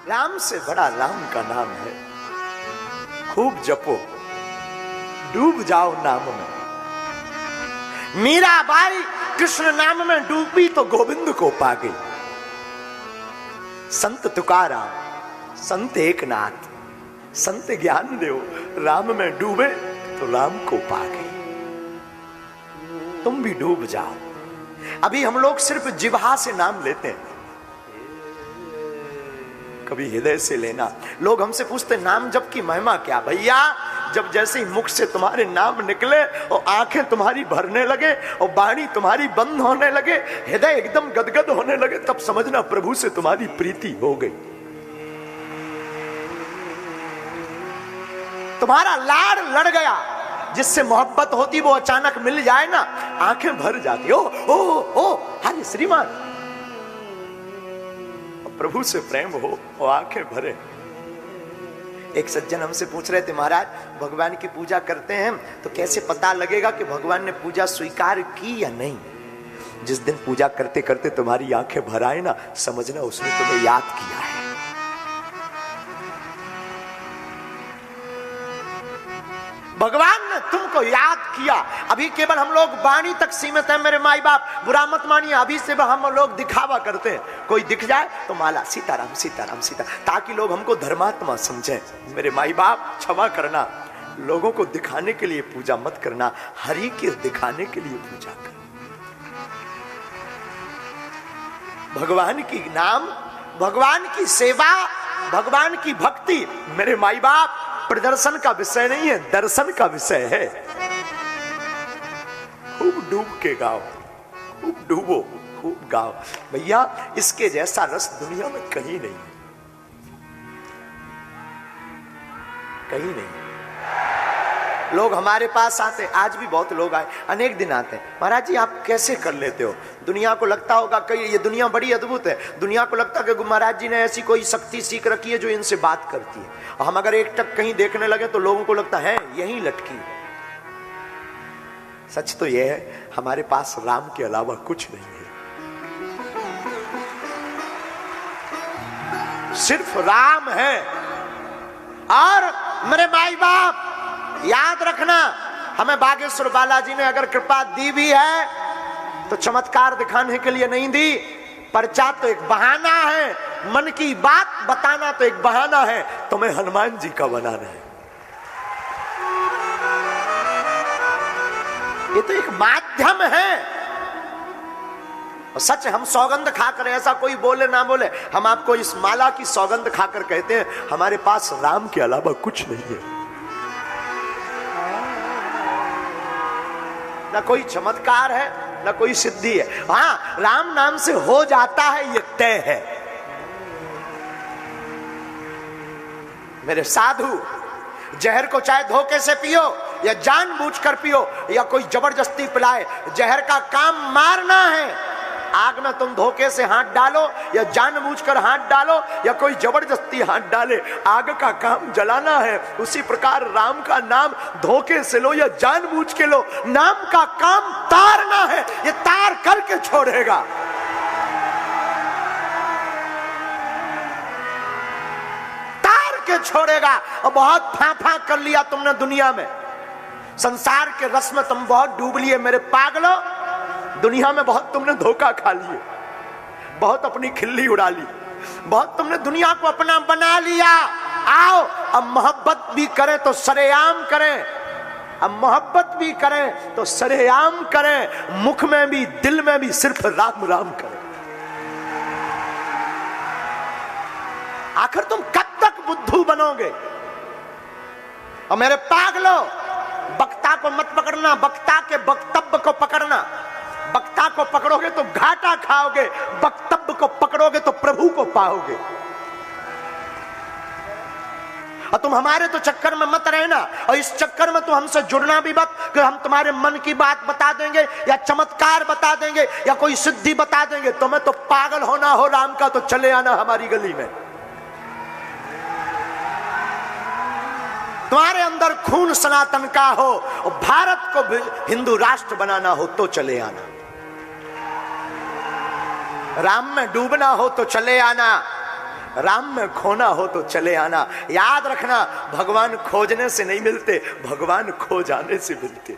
राम से बड़ा राम का नाम है। खूब जपो, डूब जाओ नाम में। मीराबाई कृष्ण नाम में डूबी तो गोविंद को पा गई। संत तुकाराम, संत एकनाथ, संत ज्ञानदेव राम में डूबे तो राम को पा गई। तुम भी डूब जाओ। अभी हम लोग सिर्फ जिह्वा से नाम लेते हैं, कभी हृदय से लेना। लोग हमसे पूछते नाम जप की महिमा क्या? भैया जब जैसे ही मुख से तुम्हारे नाम निकले और आंखें तुम्हारी भरने लगे और वाणी तुम्हारी बंद होने लगे, हृदय एकदम गदगद होने लगे, तब समझना प्रभु से तुम्हारी प्रीति हो गई। तुम्हारा लाड़ लड़ गया। जिससे मोहब्बत होती वो अचानक मिल जाए ना, आंखें भर जाती। ओ ओ ओ हरे श्रीमान, प्रभु से प्रेम हो और आंखें भरे। एक सज्जन हमसे पूछ रहे थे, महाराज भगवान की पूजा करते हैं तो कैसे पता लगेगा कि भगवान ने पूजा स्वीकार की या नहीं? जिस दिन पूजा करते करते तुम्हारी आंखें भर आए ना, समझना उसने तुम्हें याद किया है। भगवान ने तुमको याद किया। अभी केवल हम लोग वाणी तक सीमित है। मेरे माई बाप बुरा मत मानिए, अभी से हम लोग दिखावा करते हैं। कोई दिख जाए तो माला सीताराम सीताराम सीता, ताकि लोग हमको धर्मात्मा समझें। मेरे माई बाप क्षमा करना, लोगों को दिखाने के लिए पूजा मत करना, हरि के दिखाने के लिए पूजा कर। भगवान की नाम, भगवान की सेवा, भगवान की भक्ति मेरे माई बाप प्रदर्शन का विषय नहीं है, दर्शन का विषय है। खूब डूब के गाओ, खूब डूबो, खूब गाओ। भैया इसके जैसा रस दुनिया में कहीं नहीं, कहीं नहीं। लोग हमारे पास आते, आज भी बहुत लोग आए, अनेक दिन आते हैं, महाराज जी आप कैसे कर लेते हो? दुनिया को लगता होगा कि ये दुनिया बड़ी अद्भुत है। दुनिया को लगता है कि महाराज जी ने ऐसी कोई शक्ति सीख रखी है जो इनसे बात करती है। और हम अगर एक टक कहीं देखने लगे तो लोगों को लगता है यहीं लटकी है। सच तो यह है, हमारे पास राम के अलावा कुछ नहीं है। सिर्फ राम है। और मेरे माई बाप याद रखना, हमें बागेश्वर बालाजी ने अगर कृपा दी भी है तो चमत्कार दिखाने के लिए नहीं दी। पर्चा तो एक बहाना है, मन की बात बताना तो एक बहाना है, तुम्हें हनुमान जी का बनाना है। ये तो एक माध्यम है। और सच हम सौगंध खाकर, ऐसा कोई बोले ना बोले, हम आपको इस माला की सौगंध खाकर कहते हैं हमारे पास राम के अलावा कुछ नहीं है। ना कोई चमत्कार है, ना कोई सिद्धि है। हाँ, राम नाम से हो जाता है ये तय है। मेरे साधु, जहर को चाहे धोखे से पियो या जानबूझकर पियो या कोई जबरदस्ती पिलाए, जहर का काम मारना है। आग में तुम धोखे से हाथ डालो या जानबूझकर हाथ डालो या कोई जबरदस्ती हाथ डाले, आग का काम जलाना है। उसी प्रकार राम का नाम धोखे से लो या जानबूझ के लो, नाम का काम तारना है। ये तार करके छोड़ेगा। तार के छोड़ेगा। और बहुत फांफा कर लिया तुमने दुनिया में, संसार के रस में तुम बहुत डूब लिए मेरे पागलो। दुनिया में बहुत तुमने धोखा खा लिए, बहुत अपनी खिल्ली उड़ा ली, बहुत तुमने दुनिया को अपना बना लिया। आओ अब मोहब्बत भी करें तो सरेआम करें, अब मोहब्बत भी करें तो सरेआम करें, मुख में भी दिल में भी सिर्फ राम राम करें। आखिर तुम कब तक बुद्धू बनोगे? और मेरे पागलो, वक्ता को मत पकड़ना, वक्ता के वक्तव्य को पकड़ना। वक्ता को पकड़ोगे तो घाटा खाओगे, वक्तव्य को पकड़ोगे तो प्रभु को पाओगे। और तुम हमारे तो चक्कर में मत रहना, और इस चक्कर में तुम हमसे जुड़ना भी मत कि हम तुम्हारे मन की बात बता देंगे या चमत्कार बता देंगे या कोई सिद्धि बता देंगे। तुम्हें तो पागल होना हो राम का तो चले आना हमारी गली में। तुम्हारे अंदर खून सनातन का हो और भारत को हिंदू राष्ट्र बनाना हो तो चले आना। राम में डूबना हो तो चले आना, राम में खोना हो तो चले आना। याद रखना, भगवान खोजने से नहीं मिलते, भगवान खो जाने से मिलते।